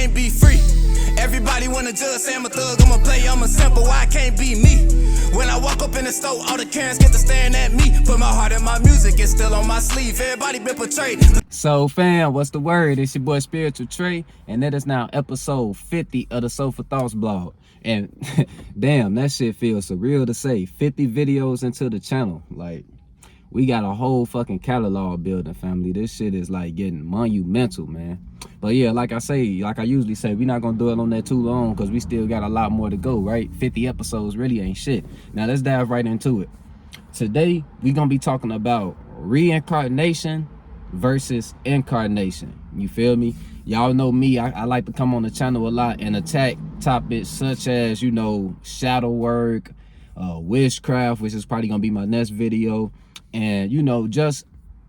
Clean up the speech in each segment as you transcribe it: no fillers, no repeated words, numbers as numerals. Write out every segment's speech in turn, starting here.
can't be free. Everybody wanna judge, say I'm a thug, I'm a player, I'm a simple, why I can't be me? When I walk up in the store, all the Karens get to staring at me. Put my heart in my music, it's still on my sleeve. Everybody been portrayed. So fam, what's the word? It's your boy Spiritual Trey, and that is now episode 50 of the Soulful Thoughts blog. And damn, that shit feels surreal to say. 50 videos into the channel. Like, we got a whole fucking catalog building, family. This shit is like getting monumental, man. But yeah, like I usually say, we're not gonna dwell on that too long because we still got a lot more to go, right? 50 episodes really ain't shit. Now let's dive right into it. Today, we gonna be talking about reincarnation versus incarnation. You feel me? Y'all know me, I like to come on the channel a lot and attack topics such as, you know, shadow work, witchcraft, which is probably gonna be my next video, and you know, just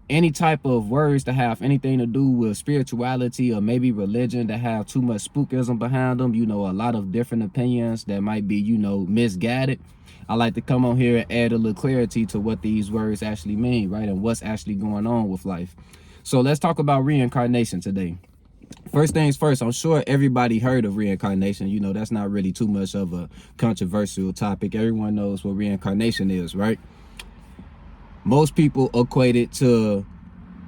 any type of words that have anything to do with spirituality or maybe religion that have too much spookism behind them. You know, a lot of different opinions that might be, you know, misguided. I like to come on here and add a little clarity to what these words actually mean, right? And what's actually going on with life. So let's talk about reincarnation today. First things first, I'm sure everybody heard of reincarnation. You know, that's not really too much of a controversial topic. Everyone knows what reincarnation is, right? Most people equate it to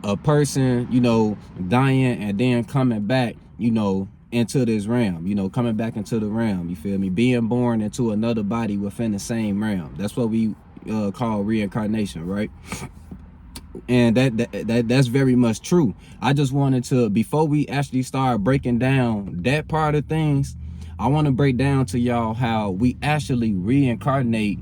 a person, you know, dying and then coming back, you know, into this realm, you know, coming back into the realm, you feel me? Being born into another body within the same realm. That's what we call reincarnation, right? And that's very much true. I just wanted to, before we actually start breaking down that part of things, I want to break down to y'all how we actually reincarnate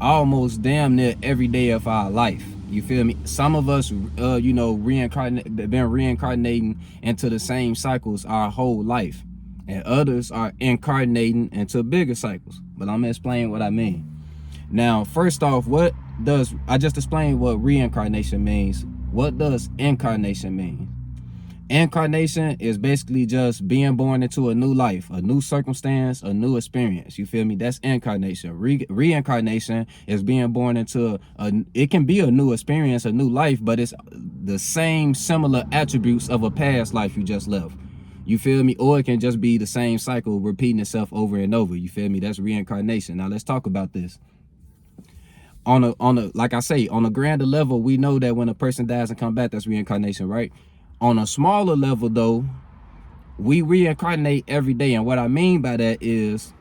almost damn near every day of our life. You feel me? Some of us, you know, been reincarnating into the same cycles our whole life, and others are incarnating into bigger cycles. But I'm gonna explain what I mean. Now, first off, I just explained what reincarnation means. What does incarnation mean? Incarnation is basically just being born into a new life, a new circumstance, a new experience. You feel me? That's incarnation. Reincarnation is being born into it can be a new experience, a new life, but it's the same similar attributes of a past life you just left. You feel me? Or it can just be the same cycle repeating itself over and over. You feel me? That's reincarnation. Now let's talk about this. Like I say, on a grander level, we know that when a person dies and come back, that's reincarnation, right? On a smaller level, though, we reincarnate every day. And what I mean by that is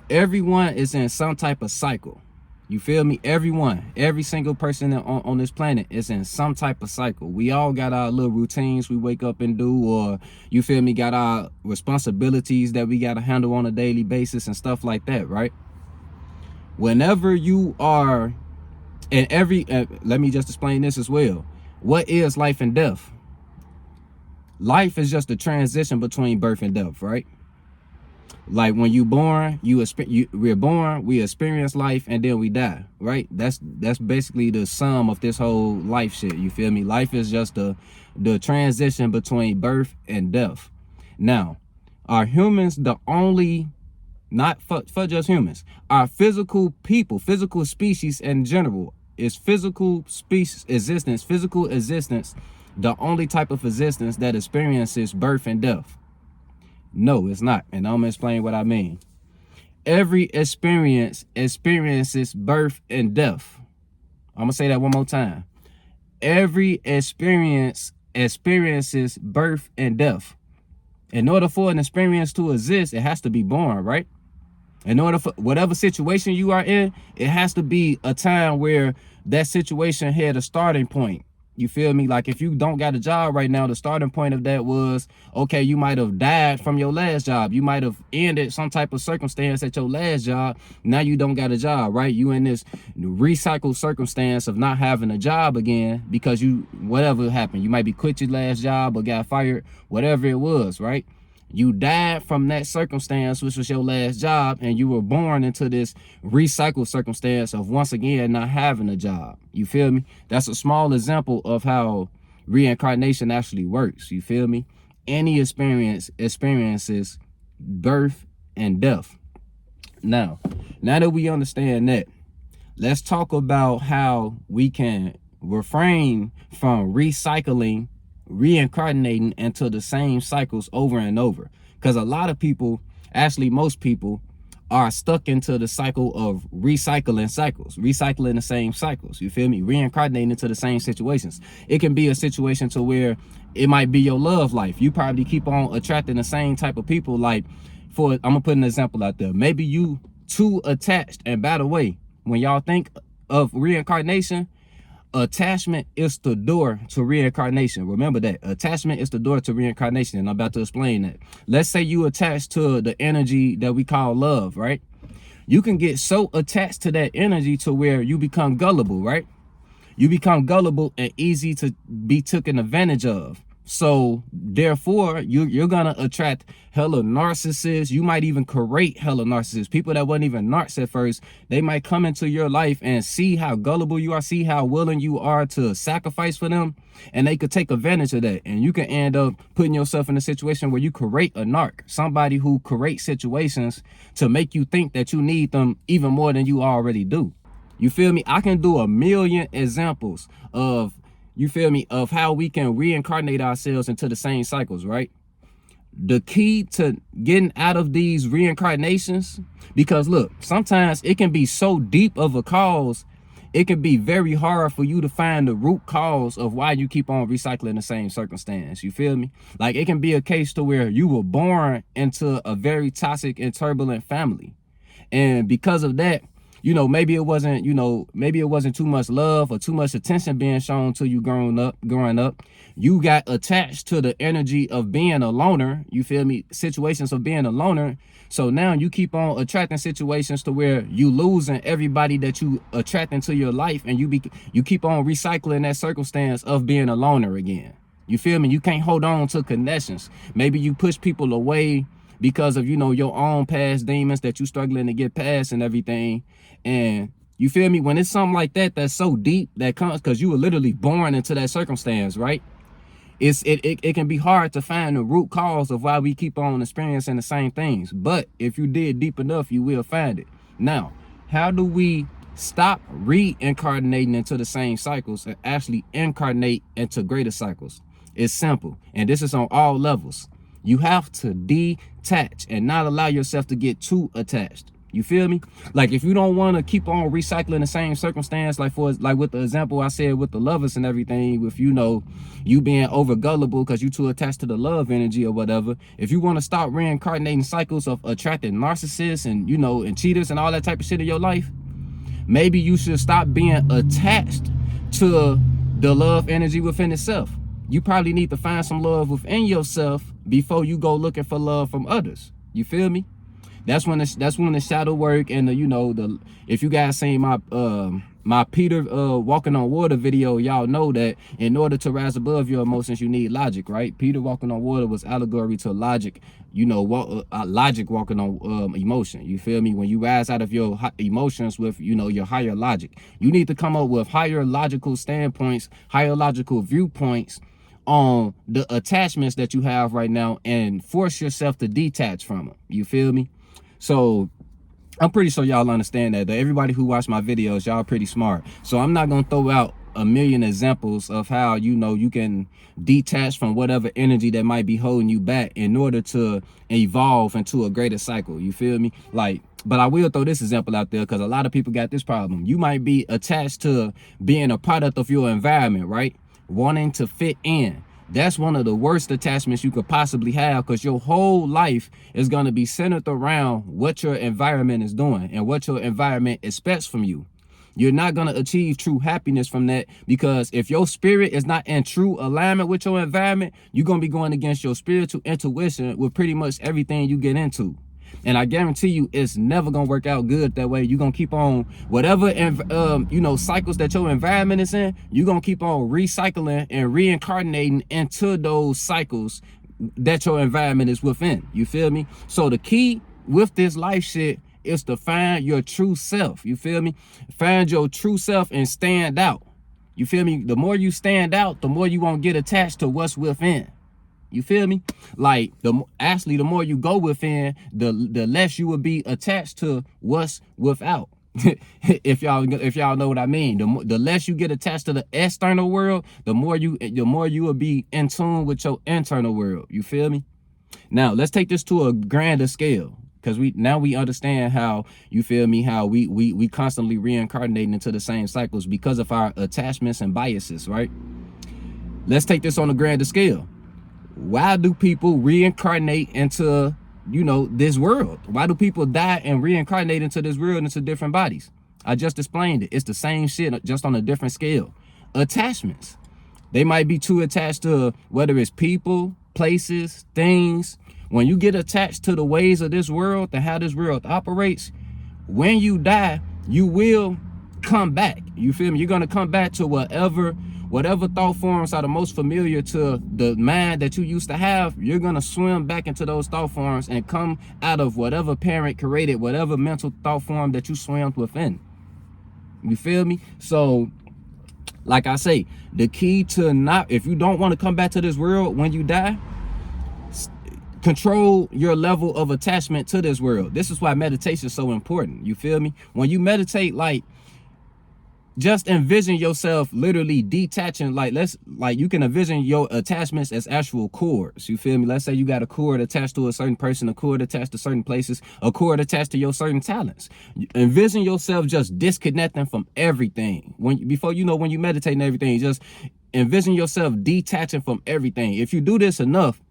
everyone is in some type of cycle. You feel me? Every single person on this planet is in some type of cycle. We all got our little routines we wake up and do, or you feel me, got our responsibilities that we got to handle on a daily basis and stuff like that, right? Whenever you are in let me just explain this as well. What is life and death? Life is just a transition between birth and death, right? Like when you born, we're born, we experience life, and then we die, right? That's basically the sum of this whole life shit. You feel me? Life is just the transition between birth and death. Now, are humans the only, not for just humans, are physical species in general, is physical existence the only type of existence that experiences birth and death? No, it's not. And I'm gonna explain what I mean. Every experience experiences birth and death. I'm gonna say that one more time. Every experience experiences birth and death. In order for an experience to exist, it has to be born, right? In order for whatever situation you are in, it has to be a time where that situation had a starting point. You feel me? Like if you don't got a job right now, the starting point of that was, okay, you might have died from your last job. You might have ended some type of circumstance at your last job. Now you don't got a job, right? You in this recycled circumstance of not having a job again because whatever happened. You might be quit your last job or got fired, whatever it was, right? You died from that circumstance, which was your last job, and you were born into this recycled circumstance of once again not having a job. You feel me? That's a small example of how reincarnation actually works. You feel me? Any experience experiences birth and death. Now that we understand that, let's talk about how we can refrain from recycling reincarnating into the same cycles over and over. Because a lot of people, actually most people, are stuck into the cycle of recycling the same cycles. You feel me? Reincarnating into the same situations. It can be a situation to where it might be your love life. You probably keep on attracting the same type of people. Like, I'm gonna put an example out there. Maybe you too attached. And by the way, when y'all think of reincarnation, attachment is the door to reincarnation. Remember that. Attachment is the door to reincarnation, and I'm about to explain that. Let's say you attach to the energy that we call love, right? You can get so attached to that energy to where you become gullible, right? You become gullible and easy to be taken advantage of. So therefore, you're gonna attract hella narcissists. You might even create hella narcissists. People that wasn't even narcs at first, they might come into your life and see how gullible you are, see how willing you are to sacrifice for them, and they could take advantage of that. And you can end up putting yourself in a situation where you create a narc, somebody who creates situations to make you think that you need them even more than you already do. You feel me? I can do a million examples of, you feel me, of how we can reincarnate ourselves into the same cycles, right? The key to getting out of these reincarnations, because look, sometimes it can be so deep of a cause, it can be very hard for you to find the root cause of why you keep on recycling the same circumstance. You feel me? Like, it can be a case to where you were born into a very toxic and turbulent family. And because of that, you know, maybe it wasn't too much love or too much attention being shown to you growing up. You got attached to the energy of being a loner. You feel me? Situations of being a loner. So now you keep on attracting situations to where you losing everybody that you attract into your life, and you keep on recycling that circumstance of being a loner again. You feel me? You can't hold on to connections. Maybe you push people away because of, you know, your own past demons that you struggling to get past and everything. And you feel me? When it's something like that, that's so deep, that comes because you were literally born into that circumstance, right? It can be hard to find the root cause of why we keep on experiencing the same things. But if you dig deep enough, you will find it. Now, how do we stop reincarnating into the same cycles and actually incarnate into greater cycles? It's simple. And this is on all levels. You have to detach and not allow yourself to get too attached. You feel me? Like, if you don't want to keep on recycling the same circumstance, like with the example I said with the lovers and everything, with, you know, you being over gullible because you too attached to the love energy or whatever. If you want to stop reincarnating cycles of attracting narcissists and, you know, and cheaters and all that type of shit in your life, maybe you should stop being attached to the love energy within itself. You probably need to find some love within yourself before you go looking for love from others. You feel me? That's when the shadow work and the, you know, if you guys seen my Peter walking on water video, y'all know that in order to rise above your emotions, you need logic, right? Peter walking on water was allegory to logic, you know, logic walking on emotion. You feel me? When you rise out of your emotions with, you know, your higher logic, you need to come up with higher logical standpoints, higher logical viewpoints on the attachments that you have right now, and force yourself to detach from them. You feel me? So I'm pretty sure y'all understand that. Everybody who watch my videos, y'all pretty smart. So I'm not gonna throw out a million examples of how, you know, you can detach from whatever energy that might be holding you back in order to evolve into a greater cycle. You feel me? Like, but I will throw this example out there because a lot of people got this problem. You might be attached to being a product of your environment, right? Wanting to fit in. That's one of the worst attachments you could possibly have, because your whole life is going to be centered around what your environment is doing and what your environment expects from you. You're not going to achieve true happiness from that, because if your spirit is not in true alignment with your environment, you're going to be going against your spiritual intuition with pretty much everything you get into. And I guarantee you, it's never gonna work out good that way. You're gonna keep on whatever, you know, cycles that your environment is in. You're gonna keep on recycling and reincarnating into those cycles that your environment is within. You feel me? So the key with this life shit is to find your true self. You feel me? Find your true self and stand out. You feel me? The more you stand out, the more you won't get attached to what's within. You feel me? Like, the more you go within, the less you will be attached to what's without. if y'all know what I mean. The less you get attached to the external world, the more you will be in tune with your internal world. You feel me? Now let's take this to a grander scale, because we understand how, you feel me, how we constantly reincarnating into the same cycles because of our attachments and biases, right? Let's take this on a grander scale. Why do people reincarnate into, you know, this world? Why do people die and reincarnate into this world, into different bodies? I just explained it. It's the same shit, just on a different scale. Attachments. They might be too attached to, whether it's people, places, things. When you get attached to the ways of this world and how this world operates, when you die, you will come back. You feel me? You're going to come back to whatever thought forms are the most familiar to the mind that you used to have. You're going to swim back into those thought forms and come out of whatever parent created, whatever mental thought form that you swam within. You feel me? So, like I say, the key to not, if you don't want to come back to this world when you die, control your level of attachment to this world. This is why meditation is so important. You feel me? When you meditate, like, just envision yourself literally detaching. Like, you can envision your attachments as actual cords. You feel me? Let's say you got a cord attached to a certain person, a cord attached to certain places, a cord attached to your certain talents. Envision yourself just disconnecting from everything. Before you meditate and everything, just envision yourself detaching from everything. If you do this enough,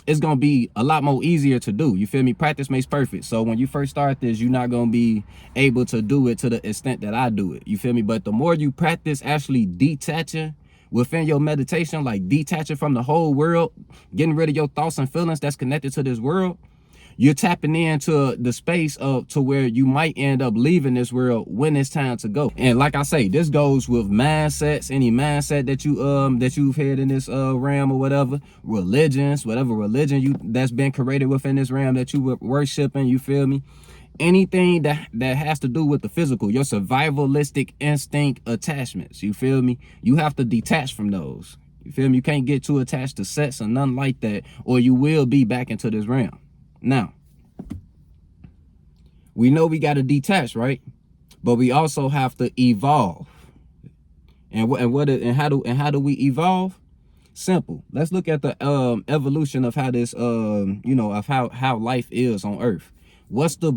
it's going to be a lot more easier to do. You feel me? Practice makes perfect. So when you first start this, you're not going to be able to do it to the extent that I do it. You feel me? But the more you practice actually detaching within your meditation, like detaching from the whole world, getting rid of your thoughts and feelings that's connected to this world, you're tapping into the space to where you might end up leaving this world when it's time to go. And like I say, this goes with mindsets, any mindset that you've had in this realm or whatever, religions, whatever religion that's been created within this realm that you were worshiping. You feel me? Anything that has to do with the physical, your survivalistic instinct attachments. You feel me? You have to detach from those. You feel me? You can't get too attached to sets or nothing like that, or you will be back into this realm. Now, we know we got to detach, right? But we also have to evolve. And how do we evolve? Simple. Let's look at the evolution of how this of how life is on Earth. What's the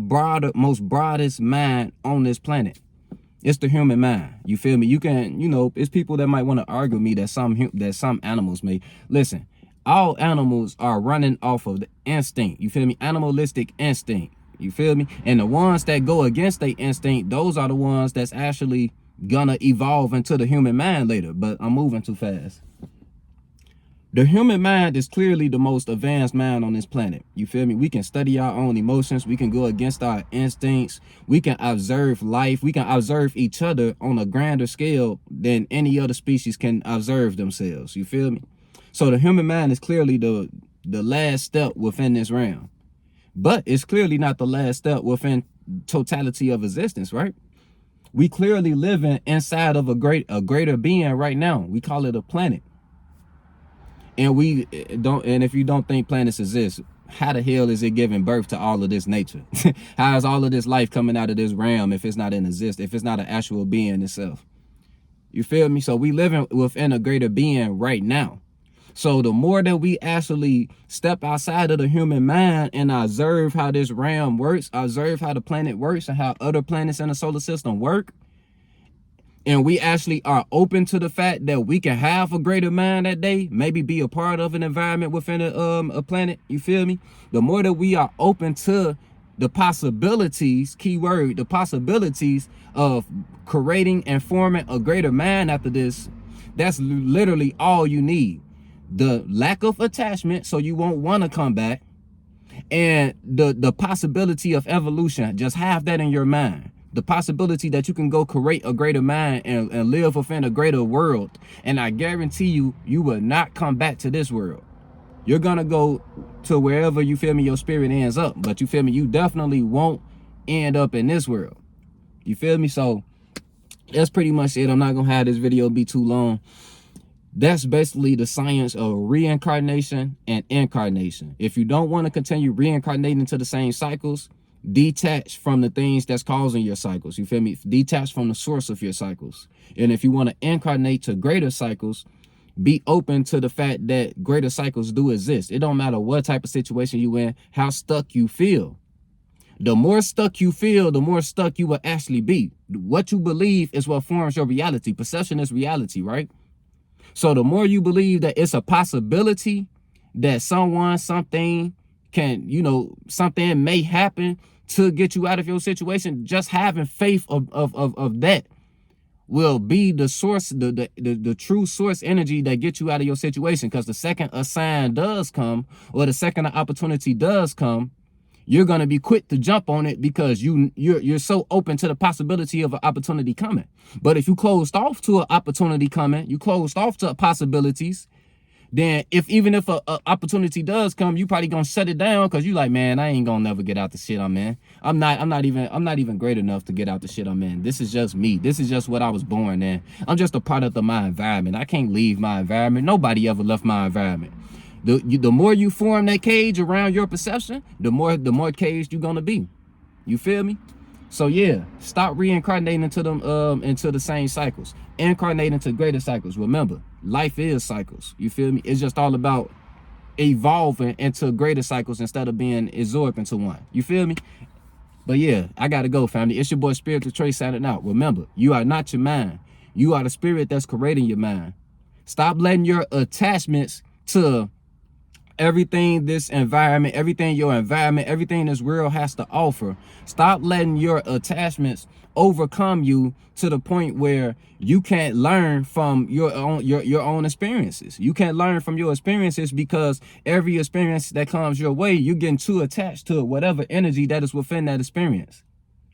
most broadest mind on this planet? It's the human mind. You feel me? You can, it's people that might want to argue with me that some animals may. Listen, all animals are running off of the instinct. You feel me? Animalistic instinct. You feel me? And the ones that go against their instinct, those are the ones that's actually gonna evolve into the human mind later. But I'm moving too fast. The human mind is clearly the most advanced mind on this planet. You feel me? We can study our own emotions. We can go against our instincts. We can observe life. We can observe each other on a grander scale than any other species can observe themselves. You feel me? So the human mind is clearly the last step within this realm. But it's clearly not the last step within totality of existence, right? We clearly living inside of a greater being right now. We call it a planet. And if you don't think planets exist, how the hell is it giving birth to all of this nature? How is all of this life coming out of this realm if it's not in existence, if it's not an actual being itself? You feel me? So we living within a greater being right now. So the more that we actually step outside of the human mind and observe how this realm works, observe how the planet works and how other planets in the solar system work, and we actually are open to the fact that we can have a greater mind that day, maybe be a part of an environment within a planet, you feel me? The more that we are open to the possibilities, keyword, the possibilities of creating and forming a greater mind after this, that's literally all you need. The lack of attachment, so you won't want to come back, and the possibility of evolution. Just have that in your mind. The possibility that you can go create a greater mind and live within a greater world. And I guarantee you will not come back to this world. You're gonna go to wherever, you feel me, your spirit ends up. But you feel me, you definitely won't end up in this world. You feel me? So that's pretty much it. I'm not gonna have this video be too long. That's basically the science of reincarnation and incarnation. If you don't want to continue reincarnating to the same cycles, detach from the things that's causing your cycles. You feel me? Detach from the source of your cycles. And if you want to incarnate to greater cycles, be open to the fact that greater cycles do exist. It don't matter what type of situation you in, how stuck you feel. The more stuck you feel, the more stuck you will actually be. What you believe is what forms your reality. Perception is reality, right? So the more you believe that it's a possibility that someone, something can, you know, something may happen to get you out of your situation, just having faith of that will be the source, the true source energy that gets you out of your situation. Because the second a sign does come, or the second an opportunity does come, you're going to be quick to jump on it because you're so open to the possibility of an opportunity coming. But if you closed off to an opportunity coming, you closed off to possibilities, then even if a opportunity does come, you probably gonna shut it down because you like, man, I ain't gonna never get out the shit I'm in. I'm not even great enough to get out the shit I'm in. This is just me. This is just what I was born in. I'm just a product of my environment. I can't leave my environment. Nobody ever left my environment. The more you form that cage around your perception, the more caged you're gonna be. You feel me? So yeah, stop reincarnating into them into the same cycles. Incarnate into greater cycles. Remember, life is cycles. You feel me? It's just all about evolving into greater cycles instead of being absorbed into one. You feel me? But yeah, I gotta go, family. It's your boy Spiritual Trey signing out. Remember, you are not your mind. You are the spirit that's creating your mind. Stop letting your attachments to everything this environment, everything your environment, everything this world has to offer. Stop letting your attachments overcome you to the point where you can't learn from your own experiences. You can't learn from your experiences because every experience that comes your way, you're getting too attached to whatever energy that is within that experience.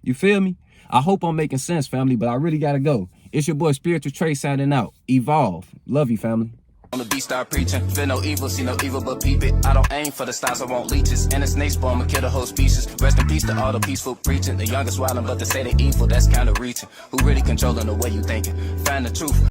You feel me? I hope I'm making sense, family, but I really gotta go. It's your boy Spiritual Trey signing out. Evolve. Love you, family. On the beat, start preaching. Feel no evil, see no evil but peep it. I don't aim for the stars, I want leeches. And the snake spawn, I'ma kill the whole species. Rest in peace to all the peaceful preaching. The youngest wildin', but to say they evil, that's kinda reaching. Who really controlling the way you thinking? Find the truth.